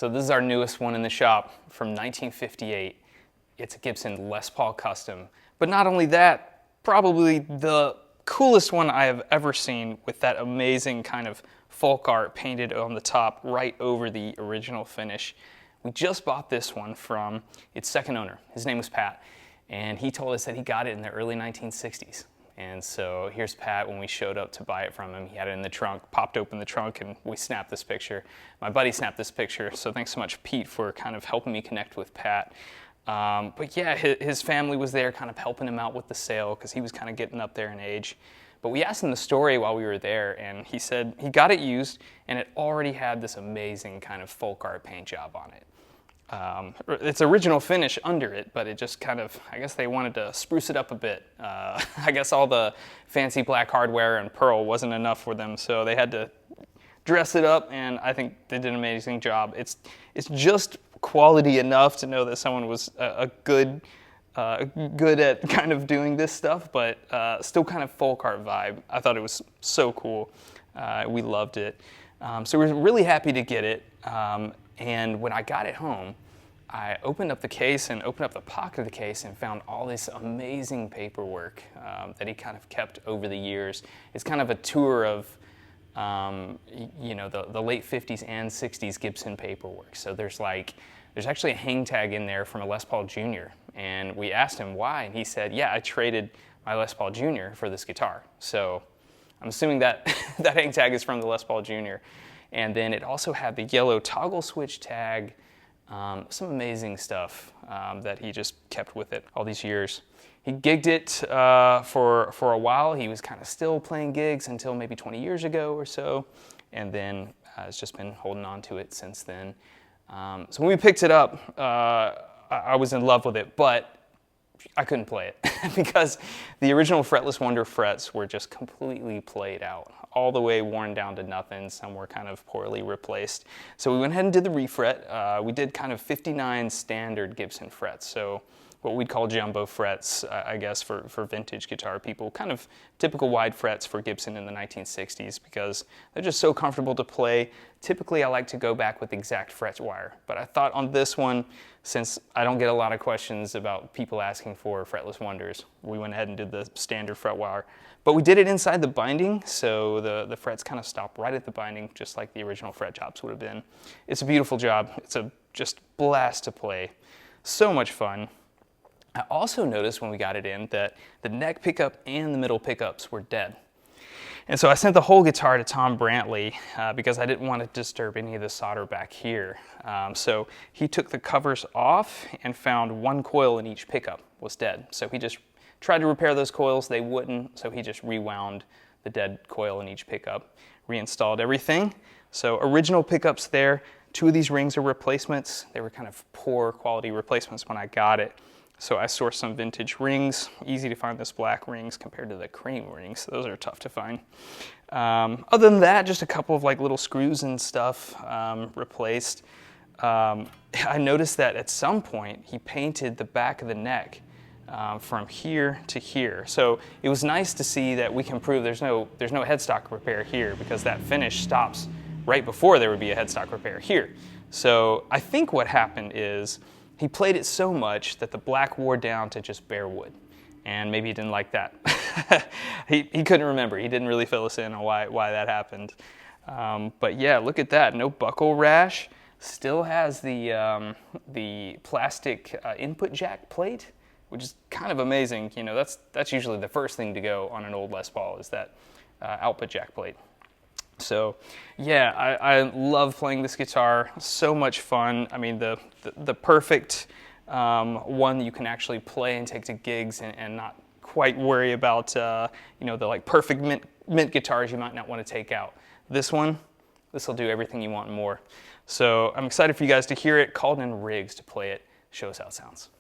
So this is our newest one in the shop from 1958. It's a Gibson Les Paul Custom. But not only that, probably the coolest one I have ever seen, with that amazing kind of folk art painted on the top right over the original finish. We just bought this one from its second owner. His name was Pat, and he told us that he got it in the early 1960s. And so here's Pat when we showed up to buy it from him. He had it in the trunk, popped open the trunk, and we snapped this picture. My buddy snapped this picture, so thanks so much, Pete, for kind of helping me connect with Pat. But yeah, his family was there kind of helping him out with the sale because he was kind of getting up there in age. But we asked him the story while we were there, and he said he got it used, and it already had this amazing kind of folk art paint job on it. It's original finish under it, but it just kind of, I guess they wanted to spruce it up a bit. I guess all the fancy black hardware and pearl wasn't enough for them, so they had to dress it up, and I think they did an amazing job. It's just quality enough to know that someone was good at kind of doing this stuff, but still kind of folk art vibe. I thought it was so cool. We loved it. So we were really happy to get it. And when I got it home, I opened up the case and opened up the pocket of the case and found all this amazing paperwork that he kind of kept over the years. It's kind of a tour of you know, the late 50s and 60s Gibson paperwork. So there's actually a hang tag in there from a Les Paul Jr. And we asked him why, and he said, yeah, I traded my Les Paul Jr. for this guitar. So I'm assuming that that hang tag is from the Les Paul Jr. And then it also had the yellow toggle switch tag, some amazing stuff that he just kept with it all these years. He gigged it for a while. He was kind of still playing gigs until maybe 20 years ago or so, and then has just been holding on to it since then. So when we picked it up, I was in love with it, but I couldn't play it because the original Fretless Wonder frets were just completely played out, all the way worn down to nothing. Some were kind of poorly replaced. So we went ahead and did the refret. We did kind of 59 standard Gibson frets, so what we'd call jumbo frets, I guess, for vintage guitar people. Kind of typical wide frets for Gibson in the 1960s because they're just so comfortable to play. Typically, I like to go back with exact fret wire, but I thought on this one, since I don't get a lot of questions about people asking for fretless wonders, we went ahead and did the standard fret wire. But we did it inside the binding, so the frets kind of stop right at the binding, just like the original fret jobs would have been. It's a beautiful job. It's a just blast to play. So much fun. I also noticed when we got it in that the neck pickup and the middle pickups were dead. And so I sent the whole guitar to Tom Brantley because I didn't want to disturb any of the solder back here. So he took the covers off and found one coil in each pickup was dead. So he just tried to repair those coils, they wouldn't, so he just rewound the dead coil in each pickup, reinstalled everything. So original pickups there. 2 of these rings are replacements. They were kind of poor quality replacements when I got it. So I sourced some vintage rings. Easy to find those black rings compared to the cream rings. Those are tough to find. Other than that, just a couple of like little screws and stuff replaced. I noticed that at some point he painted the back of the neck from here to here. So it was nice to see that we can prove there's no headstock repair here because that finish stops right before there would be a headstock repair here. So I think what happened is he played it so much that the black wore down to just bare wood, and maybe he didn't like that. he couldn't remember. He didn't really fill us in on why that happened. But yeah, look at that. No buckle rash. Still has the plastic input jack plate, which is kind of amazing. You know, that's usually the first thing to go on an old Les Paul is that output jack plate. So yeah, I love playing this guitar. So much fun. I mean, the perfect one you can actually play and take to gigs and not quite worry about you know, the like perfect mint guitars you might not want to take out. This will do everything you want and more. So I'm excited for you guys to hear it. Called in Riggs to play it. Show us how it sounds.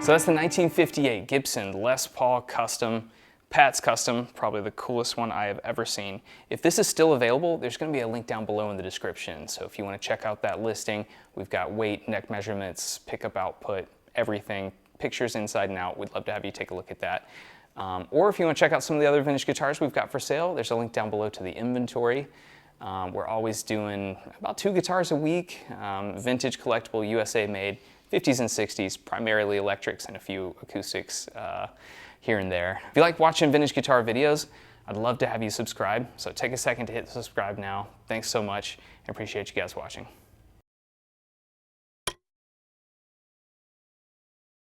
So that's the 1958 Gibson Les Paul Custom, Pat's Custom, probably the coolest one I have ever seen. If this is still available, there's going to be a link down below in the description. So if you want to check out that listing, we've got weight, neck measurements, pickup output, everything, pictures inside and out. We'd love to have you take a look at that. Or if you want to check out some of the other vintage guitars we've got for sale, there's a link down below to the inventory. We're always doing about 2 guitars a week, vintage, collectible, USA made, 50s and 60s, primarily electrics and a few acoustics here and there. If you like watching vintage guitar videos, I'd love to have you subscribe. So take a second to hit subscribe now. Thanks so much. I appreciate you guys watching.